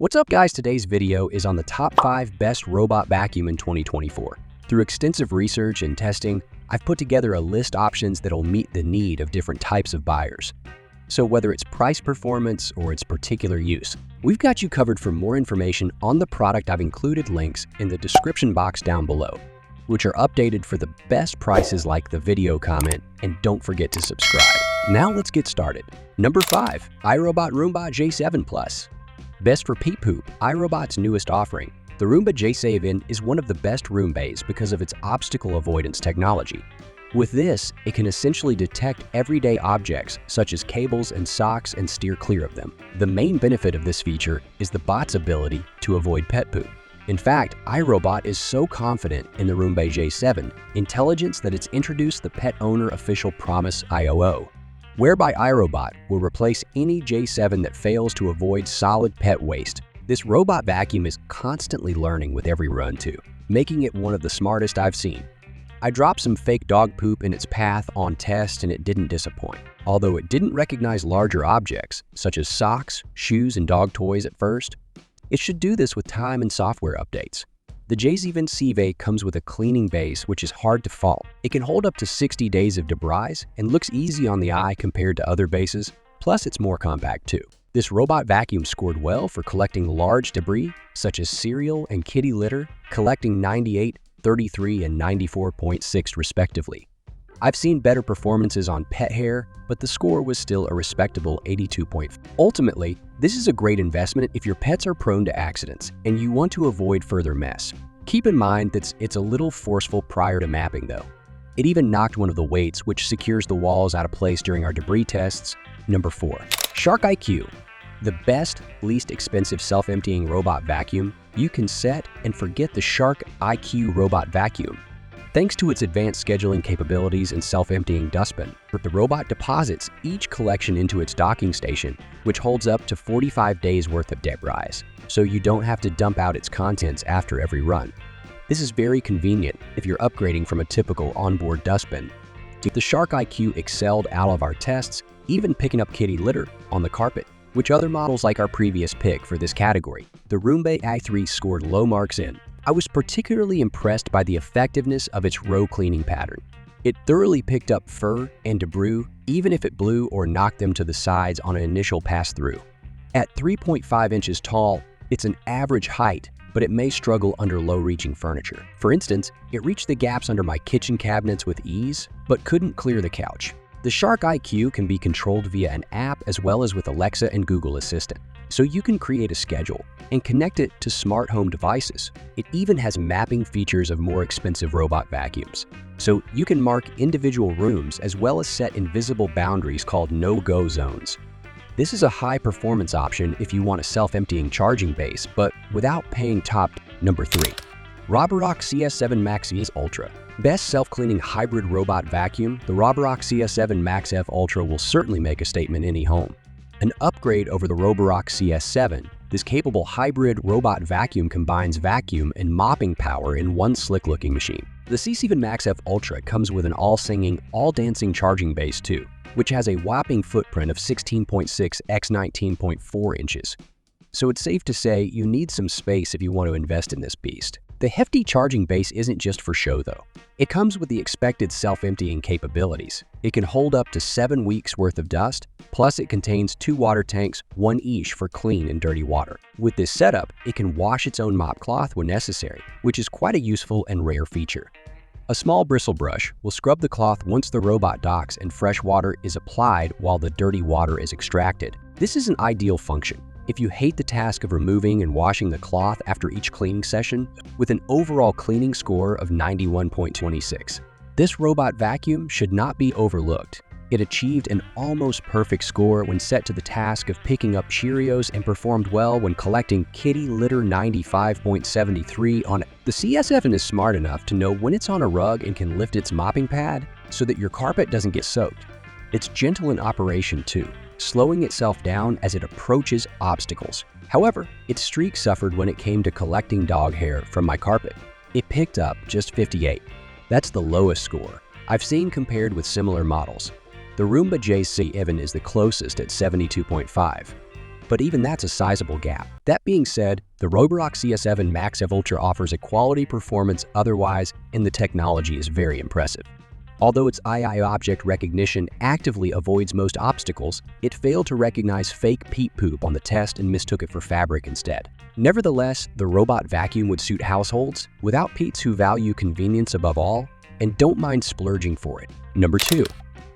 What's up guys, today's video is on the top 5 best robot vacuum in 2024. Through extensive research and testing, I've put together a list options that'll meet the need of different types of buyers. So whether it's price performance or its particular use, we've got you covered. For more information on the product, I've included links in the description box down below, which are updated for the best prices. Like the video, comment, and don't forget to subscribe. Now let's get started. Number 5. iRobot Roomba J7 Plus. Best for peep poop, iRobot's newest offering. The Roomba J7 is one of the best Roombas because of its obstacle avoidance technology. With this, it can essentially detect everyday objects such as cables and socks and steer clear of them. The main benefit of this feature is the bot's ability to avoid pet poop. In fact, iRobot is so confident in the Roomba J7 intelligence that it's introduced the Pet Owner Official Promise IOO, whereby iRobot will replace any J7 that fails to avoid solid pet waste. This robot vacuum is constantly learning with every run too, making it one of the smartest I've seen. I dropped some fake dog poop in its path on test and it didn't disappoint. Although it didn't recognize larger objects, such as socks, shoes, and dog toys at first, it should do this with time and software updates. The J7 Sieve comes with a cleaning base which is hard to fault. It can hold up to 60 days of debris and looks easy on the eye compared to other bases, plus it's more compact too. This robot vacuum scored well for collecting large debris such as cereal and kitty litter, collecting 98, 33, and 94.6 respectively. I've seen better performances on pet hair, but the score was still a respectable 82.5. Ultimately, this is a great investment if your pets are prone to accidents and you want to avoid further mess. Keep in mind that it's a little forceful prior to mapping though. It even knocked one of the weights, which secures the walls, out of place during our debris tests. Number 4. Shark IQ. The best, least expensive self-emptying robot vacuum. You can set and forget the Shark IQ robot vacuum. Thanks to its advanced scheduling capabilities and self-emptying dustbin, the robot deposits each collection into its docking station, which holds up to 45 days worth of debris, so you don't have to dump out its contents after every run. This is very convenient if you're upgrading from a typical onboard dustbin. The Shark IQ excelled out of our tests, even picking up kitty litter on the carpet, which other models like our previous pick for this category. The Roomba i3 scored low marks in. I was particularly impressed by the effectiveness of its row cleaning pattern. It thoroughly picked up fur and debris, even if it blew or knocked them to the sides on an initial pass-through. At 3.5 inches tall, it's an average height, but it may struggle under low-reaching furniture. For instance, it reached the gaps under my kitchen cabinets with ease, but couldn't clear the couch. The Shark IQ can be controlled via an app as well as with Alexa and Google Assistant, so you can create a schedule and connect it to smart home devices. It even has mapping features of more expensive robot vacuums, so you can mark individual rooms as well as set invisible boundaries called no-go zones. This is a high-performance option if you want a self-emptying charging base, but without paying top. Number 3. Roborock CS7 Max F Ultra. Best self-cleaning hybrid robot vacuum, the Roborock CS7 Max F Ultra will certainly make a statement in any home. An upgrade over the Roborock CS7, this capable hybrid robot vacuum combines vacuum and mopping power in one slick-looking machine. The CS7 Max F Ultra comes with an all-singing, all-dancing charging base too, which has a whopping footprint of 16.6 x 19.4 inches. So it's safe to say you need some space if you want to invest in this beast. The hefty charging base isn't just for show though. It comes with the expected self-emptying capabilities. It can hold up to 7 weeks worth of dust, plus it contains 2 water tanks, one each for clean and dirty water. With this setup, it can wash its own mop cloth when necessary, which is quite a useful and rare feature. A small bristle brush will scrub the cloth once the robot docks and fresh water is applied while the dirty water is extracted. This is an ideal function if you hate the task of removing and washing the cloth after each cleaning session. With an overall cleaning score of 91.26. This robot vacuum should not be overlooked. It achieved an almost perfect score when set to the task of picking up Cheerios and performed well when collecting kitty litter 95.73 on it. The CS7 is smart enough to know when it's on a rug and can lift its mopping pad so that your carpet doesn't get soaked. It's gentle in operation too, slowing itself down as it approaches obstacles. However, its streak suffered when it came to collecting dog hair from my carpet. It picked up just 58. That's the lowest score I've seen compared with similar models. The Roomba J7 is the closest at 72.5. but even that's a sizable gap. That being said, the Roborock CS7 Max F Ultra offers a quality performance otherwise, and the technology is very impressive. Although its AI object recognition actively avoids most obstacles, it failed to recognize fake peep poop on the test and mistook it for fabric instead. Nevertheless, the robot vacuum would suit households without petes who value convenience above all and don't mind splurging for it. Number 2.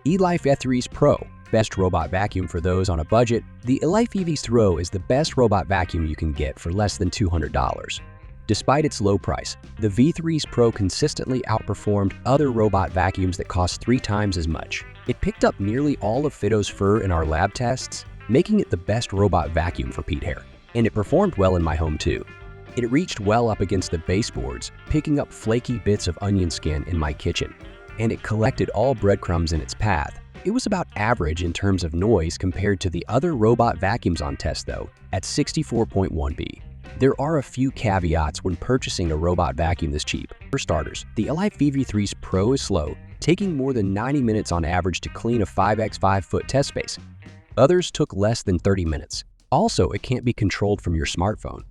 eLife E3s Pro. Best robot vacuum for those on a budget. The eLife E3s Pro is the best robot vacuum you can get for less than $200. Despite its low price, the V3's Pro consistently outperformed other robot vacuums that cost 3 times as much. It picked up nearly all of Fido's fur in our lab tests, making it the best robot vacuum for pet hair. And it performed well in my home too. It reached well up against the baseboards, picking up flaky bits of onion skin in my kitchen. And it collected all breadcrumbs in its path. It was about average in terms of noise compared to the other robot vacuums on test though, at 64.1 dB. There are a few caveats when purchasing a robot vacuum this cheap. For starters, the eLife EV3's Pro is slow, taking more than 90 minutes on average to clean a 5x5 foot test space. Others took less than 30 minutes. Also, it can't be controlled from your smartphone,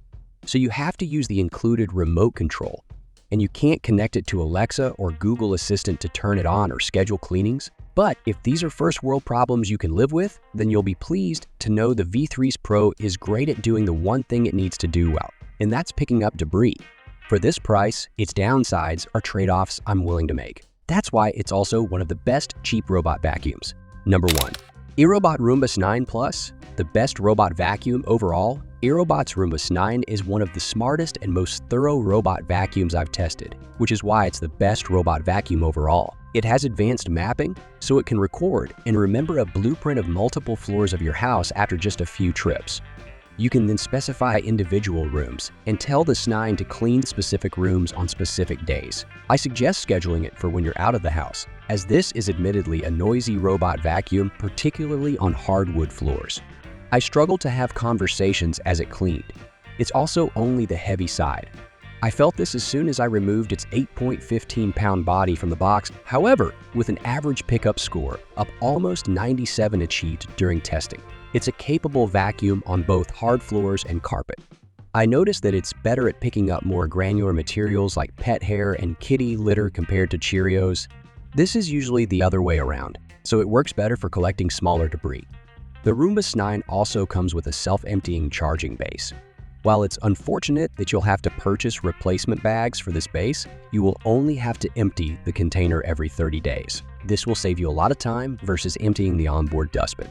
so you have to use the included remote control, and you can't connect it to Alexa or Google Assistant to turn it on or schedule cleanings. But if these are first world problems you can live with, then you'll be pleased to know the V3's Pro is great at doing the one thing it needs to do well, and that's picking up debris. For this price, its downsides are trade-offs I'm willing to make. That's why it's also one of the best cheap robot vacuums. Number 1. Aerobot Roombus 9 Plus. The best robot vacuum overall, Aerobot's Roombus 9 is one of the smartest and most thorough robot vacuums I've tested, which is why it's the best robot vacuum overall. It has advanced mapping, so it can record and remember a blueprint of multiple floors of your house after just a few trips. You can then specify individual rooms and tell the Snine to clean specific rooms on specific days. I suggest scheduling it for when you're out of the house, as this is admittedly a noisy robot vacuum, particularly on hardwood floors. I struggled to have conversations as it cleaned. It's also only the heavy side. I felt this as soon as I removed its 8.15-pound body from the box. However, with an average pickup score of almost 97 achieved during testing, it's a capable vacuum on both hard floors and carpet. I noticed that it's better at picking up more granular materials like pet hair and kitty litter compared to Cheerios. This is usually the other way around, so it works better for collecting smaller debris. The Roombus 9 also comes with a self-emptying charging base. While it's unfortunate that you'll have to purchase replacement bags for this base, you will only have to empty the container every 30 days. This will save you a lot of time versus emptying the onboard dustbin.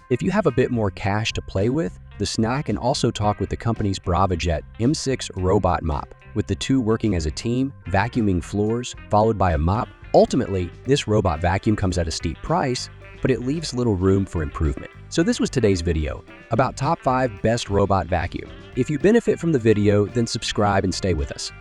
If you have a bit more cash to play with, the Snine can also talk with the company's BravaJet M6 robot mop, with the two working as a team, vacuuming floors, followed by a mop. Ultimately, this robot vacuum comes at a steep price, but it leaves little room for improvement. So this was today's video about top 5 best robot vacuum. If you benefit from the video, then subscribe and stay with us.